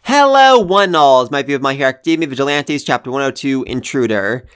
Hello, one all. It's my view of My Hero Academia Vigilantes, Chapter 102, Intruder.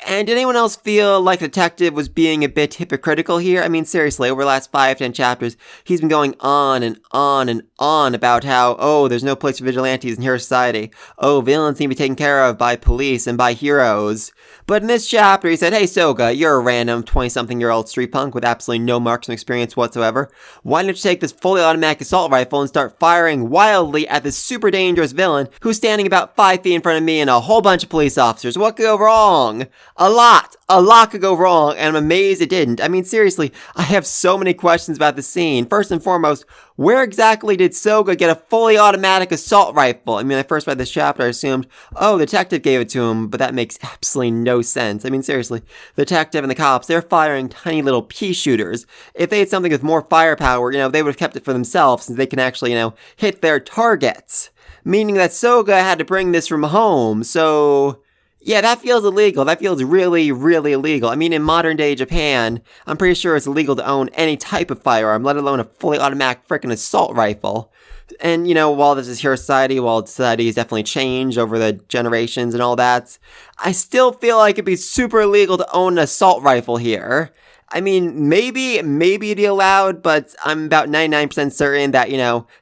And did anyone else feel like the detective was being a bit hypocritical here? I mean, seriously, over the last 5-10 chapters, he's been going on and on and on about how, oh, there's no place for vigilantes in hero society. Oh, villains need to be taken care of by police and by heroes. But in this chapter, he said, hey, Soga, you're a random 20-something-year-old street punk with absolutely no marksman experience whatsoever. Why don't you take this fully automatic assault rifle and start firing wildly at this super dangerous villain who's standing about 5 feet in front of me and a whole bunch of police officers? What could go wrong? A lot could go wrong, and I'm amazed it didn't. I mean, seriously, I have so many questions about the scene. First and foremost, where exactly did Soga get a fully automatic assault rifle? I mean, when I first read this chapter, I assumed, oh, the detective gave it to him, but that makes absolutely no sense. I mean, seriously, the detective and the cops, they're firing tiny little pea shooters. If they had something with more firepower, they would have kept it for themselves, since they can actually, hit their targets. Meaning that Soga had to bring this from home, so... yeah, that feels illegal. That feels really, really illegal. I mean, in modern day Japan, I'm pretty sure it's illegal to own any type of firearm, let alone a fully automatic frickin' assault rifle. And, while this is hero society, while society has definitely changed over the generations and all that, I still feel like it'd be super illegal to own an assault rifle here. I mean, maybe it'd be allowed, but I'm about 99% certain that,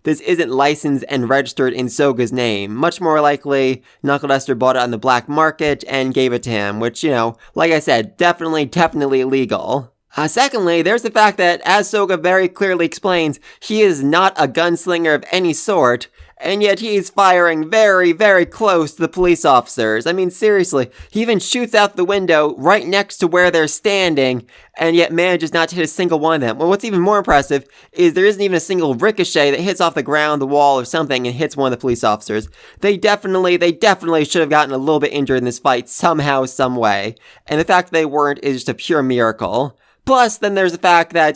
this isn't licensed and registered in Soga's name. Much more likely, Knuckle Duster bought it on the black market and gave it to him, which, like I said, definitely illegal. Secondly, there's the fact that, as Soga very clearly explains, he is not a gunslinger of any sort, and yet he's firing very, very close to the police officers. I mean, seriously, he even shoots out the window right next to where they're standing, and yet manages not to hit a single one of them. Well, what's even more impressive is there isn't even a single ricochet that hits off the ground, the wall, or something and hits one of the police officers. They definitely should have gotten a little bit injured in this fight somehow, some way. And the fact that they weren't is just a pure miracle. Plus, then there's the fact that,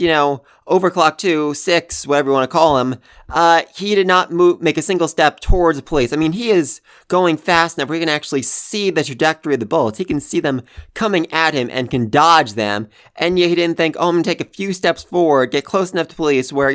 Overclock 2, 6, whatever you want to call him, he did not make a single step towards the police. I mean, he is going fast enough where he can actually see the trajectory of the bullets. He can see them coming at him and can dodge them. And yet he didn't think, oh, I'm going to take a few steps forward, get close enough to police where,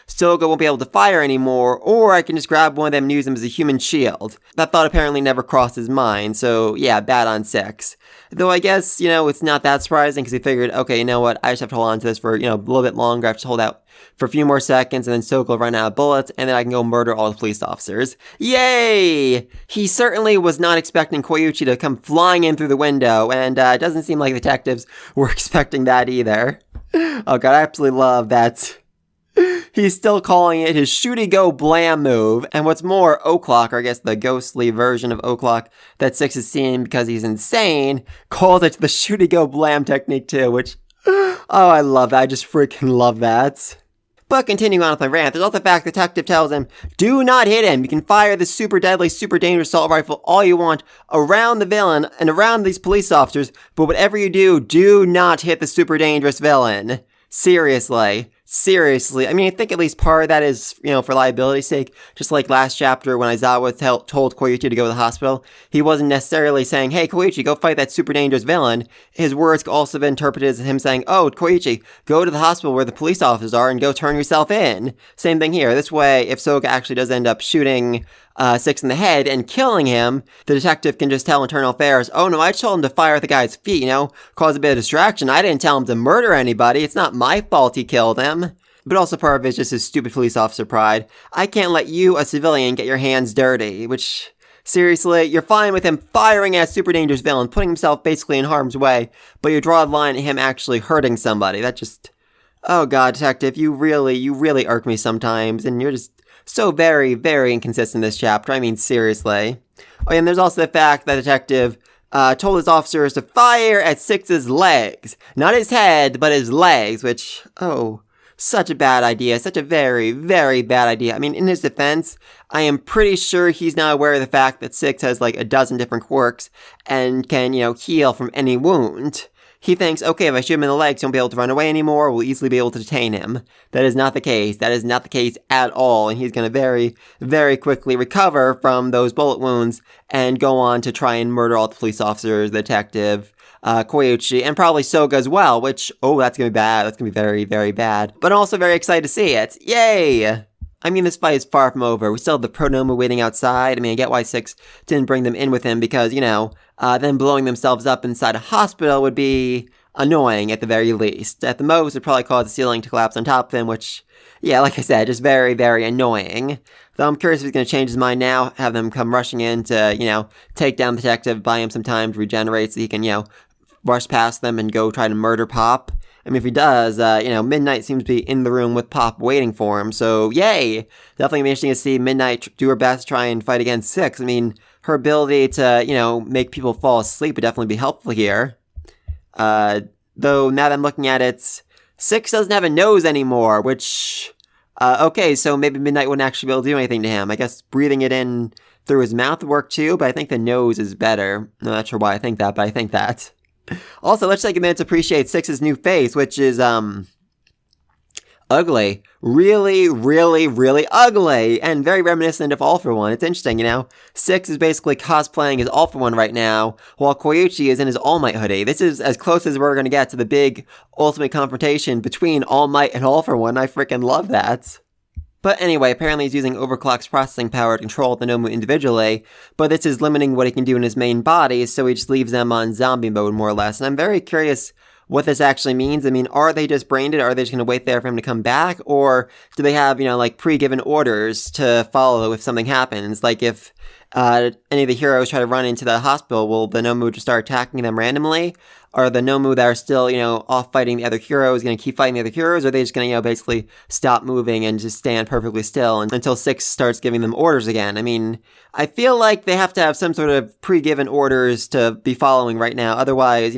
Soga won't be able to fire anymore, or I can just grab one of them and use them as a human shield. That thought apparently never crossed his mind, so yeah, bad on 6. Though I guess, it's not that surprising because he figured, okay, you know what, I just have to hold on to this for, a little bit longer. I have to hold out for a few more seconds and then Soga will run out of bullets and then I can go murder all the police officers. Yay! He certainly was not expecting Koyuchi to come flying in through the window, and it doesn't seem like the detectives were expecting that either. Oh god, I absolutely love that. He's still calling it his shooty go blam move, and what's more, O'Clock, or I guess the ghostly version of O'Clock that 6 is seeing because he's insane, calls it the shooty go blam technique too, which, oh, I love that. I just freaking love that. But continuing on with my rant, there's also the fact the detective tells him, do not hit him. You can fire the super deadly, super dangerous assault rifle all you want around the villain and around these police officers, but whatever you do not hit the super dangerous villain. Seriously. I mean, I think at least part of that is, for liability's sake. Just like last chapter when Aizawa told Koichi to go to the hospital, he wasn't necessarily saying, hey, Koichi, go fight that super dangerous villain. His words could also be interpreted as him saying, oh, Koichi, go to the hospital where the police officers are and go turn yourself in. Same thing here. This way, if Soga actually does end up shooting 6 in the head and killing him, the detective can just tell Internal Affairs, oh no, I told him to fire at the guy's feet, cause a bit of distraction. I didn't tell him to murder anybody. It's not my fault he killed him. But also part of it is just his stupid police officer pride. I can't let you, a civilian, get your hands dirty, which, seriously, you're fine with him firing at a super dangerous villain, putting himself basically in harm's way, but you draw the line at him actually hurting somebody. That just, oh god, detective, you really irk me sometimes, and you're just so very, very inconsistent in this chapter. I mean, seriously. Oh, and there's also the fact that the detective told his officers to fire at 6's legs. Not his head, but his legs, which, oh, such a bad idea. Such a very, very bad idea. I mean, in his defense, I am pretty sure he's not aware of the fact that 6 has like a dozen different quirks and can, heal from any wound. He thinks, okay, if I shoot him in the legs, he won't be able to run away anymore, we'll easily be able to detain him. That is not the case. That is not the case at all, and he's going to very, very quickly recover from those bullet wounds and go on to try and murder all the police officers, the detective, Koyuchi, and probably Soga as well, which, oh, that's going to be bad. That's going to be very, very bad. But I'm also very excited to see it. Yay! I mean, this fight is far from over. We still have the Pronomu waiting outside. I mean, I get why 6 didn't bring them in with him because, them blowing themselves up inside a hospital would be annoying at the very least. At the most, it'd probably cause the ceiling to collapse on top of him, which, yeah, like I said, just very, very annoying. Though I'm curious if he's going to change his mind now, have them come rushing in to, take down the detective, buy him some time to regenerate so he can, rush past them and go try to murder Pop. I mean, if he does, Midnight seems to be in the room with Pop waiting for him, so yay! Definitely be interesting to see Midnight do her best to try and fight against 6. I mean, her ability to, make people fall asleep would definitely be helpful here. Though, now that I'm looking at it, 6 doesn't have a nose anymore, which, okay, so maybe Midnight wouldn't actually be able to do anything to him. I guess breathing it in through his mouth would work too, but I think the nose is better. I'm not sure why I think that, but I think that. Also, let's take a minute to appreciate 6's new face, which is, ugly. Really, really, really ugly, and very reminiscent of All For One. It's interesting, 6 is basically cosplaying as All For One right now, while Koichi is in his All Might hoodie. This is as close as we're gonna get to the big ultimate confrontation between All Might and All For One. I freaking love that. But anyway, apparently he's using Overclock's processing power to control the Nomu individually, but this is limiting what he can do in his main body, so he just leaves them on zombie mode, more or less. And I'm very curious what this actually means. I mean, are they just brain dead? Are they just going to wait there for him to come back? Or do they have, pre-given orders to follow if something happens? Like if any of the heroes try to run into the hospital, will the Nomu just start attacking them randomly? Are the Nomu that are still, off fighting the other heroes going to keep fighting the other heroes? Or are they just going to, basically stop moving and just stand perfectly still until 6 starts giving them orders again? I mean, I feel like they have to have some sort of pre-given orders to be following right now. Otherwise,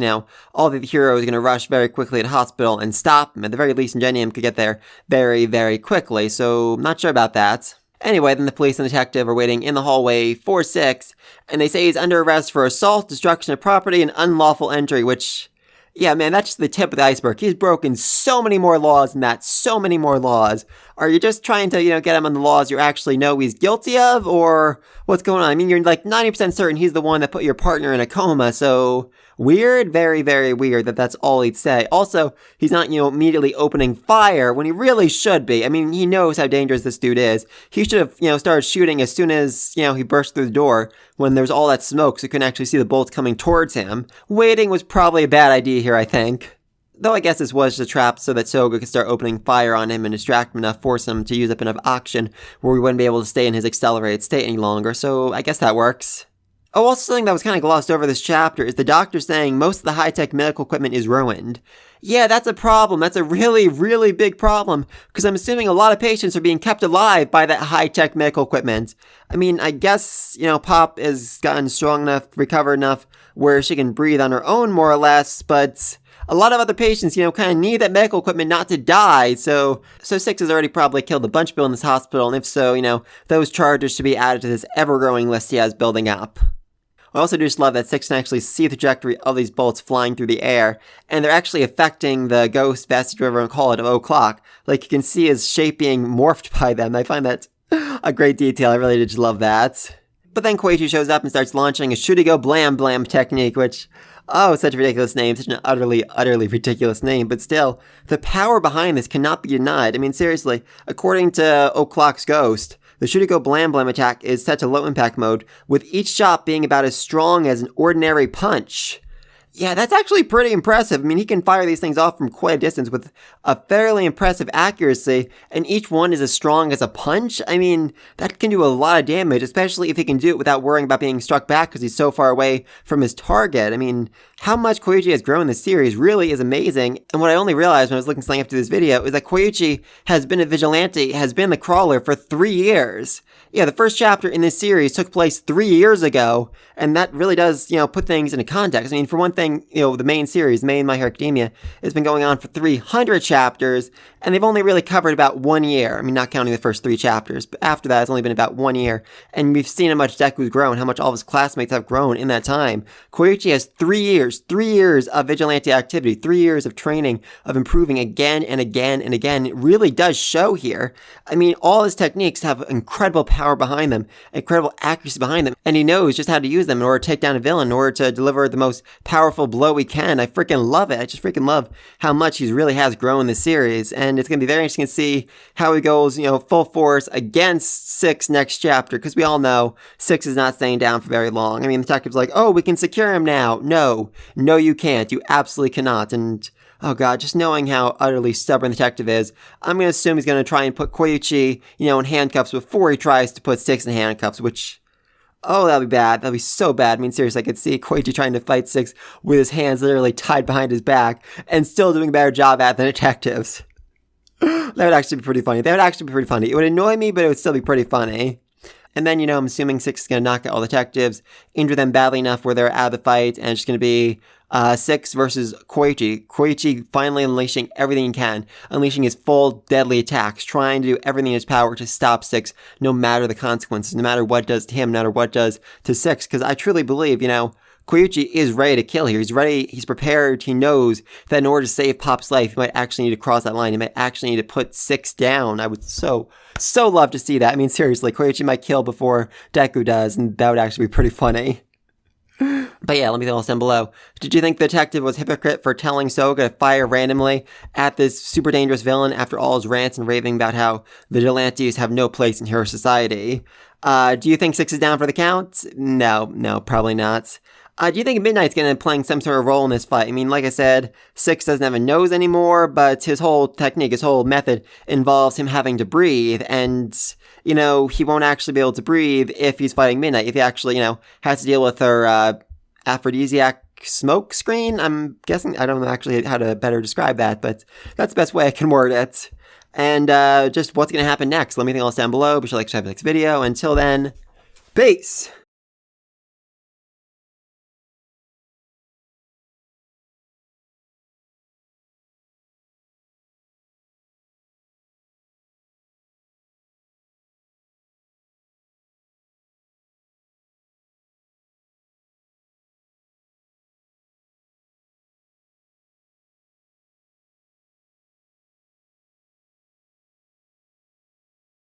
all the heroes are going to rush very quickly to the hospital and stop them. At the very least, Ingenium could get there very, very quickly. So, not sure about that. Anyway, then the police and the detective are waiting in the hallway for 6, and they say he's under arrest for assault, destruction of property, and unlawful entry, which, yeah, man, that's just the tip of the iceberg. He's broken so many more laws than that, so many more laws. Are you just trying to, get him on the laws you actually know he's guilty of, or what's going on? I mean, you're like 90% certain he's the one that put your partner in a coma, so weird, very, very weird that that's all he'd say. Also, he's not, immediately opening fire when he really should be. I mean, he knows how dangerous this dude is. He should have, started shooting as soon as, he burst through the door when there was all that smoke so he couldn't actually see the bullets coming towards him. Waiting was probably a bad idea here, I think. Though I guess this was just a trap so that Soga could start opening fire on him and distract him enough, force him to use up enough oxygen where he wouldn't be able to stay in his accelerated state any longer, so I guess that works. Oh, also something that was kind of glossed over this chapter is the doctor saying most of the high-tech medical equipment is ruined. Yeah, that's a problem. That's a really, really big problem, because I'm assuming a lot of patients are being kept alive by that high-tech medical equipment. I mean, I guess, Pop has gotten strong enough, recovered enough, where she can breathe on her own, more or less, but a lot of other patients, kind of need that medical equipment not to die, so 6 has already probably killed a bunch of people in this hospital, and if so, those charges should be added to this ever-growing list he has building up. I also just love that 6 can actually see the trajectory of these bullets flying through the air, and they're actually affecting the ghost, vestige, whatever you call it, of O'Clock. Like, you can see his shape being morphed by them. I find that a great detail. I really did just love that. But then Koichi shows up and starts launching a Shurigo Blam Blam technique, which, oh, such a ridiculous name, such an utterly, utterly ridiculous name, but still, the power behind this cannot be denied. I mean, seriously, according to O'Clock's ghost, the Shurigo Blam Blam attack is set to low impact mode, with each shot being about as strong as an ordinary punch. Yeah, that's actually pretty impressive. I mean, he can fire these things off from quite a distance with a fairly impressive accuracy, and each one is as strong as a punch. I mean, that can do a lot of damage, especially if he can do it without worrying about being struck back because he's so far away from his target. I mean, how much Koichi has grown in this series really is amazing, and what I only realized when I was looking something up to this video is that Koichi has been a vigilante, has been the crawler for 3 years. Yeah, the first chapter in this series took place 3 years ago, and that really does, put things into context. I mean, for one thing, the main series, main My Hero Academia, has been going on for 300 chapters, and they've only really covered about 1 year. I mean, not counting the first 3 chapters, but after that, it's only been about 1 year, and we've seen how much Deku's grown, how much all of his classmates have grown in that time. Koichi has 3 years of vigilante activity, 3 years of training, of improving again and again and again. It really does show here. I mean, all his techniques have incredible power behind them, incredible accuracy behind them, and he knows just how to use them in order to take down a villain, in order to deliver the most powerful powerful blow we can. I freaking love it. I just freaking love how much he really has grown this series. And it's going to be very interesting to see how he goes, full force against 6 next chapter. Because we all know 6 is not staying down for very long. I mean, the detective's like, oh, we can secure him now. No, you can't. You absolutely cannot. And oh god, just knowing how utterly stubborn the detective is, I'm going to assume he's going to try and put Koichi, in handcuffs before he tries to put 6 in handcuffs, which, oh, that'll be bad. That'll be so bad. I mean, seriously, I could see Koichi trying to fight 6 with his hands literally tied behind his back and still doing a better job at than detectives. That would actually be pretty funny. It would annoy me, but it would still be pretty funny. And then, I'm assuming 6 is going to knock out all the detectives, injure them badly enough where they're out of the fight, and it's just going to be 6 versus Koichi. Koichi finally unleashing everything he can, unleashing his full deadly attacks, trying to do everything in his power to stop 6, no matter the consequences, no matter what does to him, no matter what does to 6. Because I truly believe, Koichi is ready to kill here. He's ready, he's prepared, he knows that in order to save Pop's life, he might actually need to cross that line. He might actually need to put 6 down. I would so love to see that. I mean, seriously, Koichi might kill before Deku does, and that would actually be pretty funny. But yeah, let me know down below. Did you think the detective was hypocrite for telling Soga to fire randomly at this super dangerous villain after all his rants and raving about how vigilantes have no place in hero society? Do you think 6 is down for the count? No, probably not. Do you think Midnight's going to be playing some sort of role in this fight? I mean, like I said, 6 doesn't have a nose anymore, but his whole technique, his whole method involves him having to breathe, and, he won't actually be able to breathe if he's fighting Midnight, if he actually, has to deal with her, aphrodisiac smoke screen. I'm guessing, I don't know actually how to better describe that, but that's the best way I can word it. And, just what's going to happen next? Let me know else down below. Be sure to like, subscribe to the next video. Until then, peace!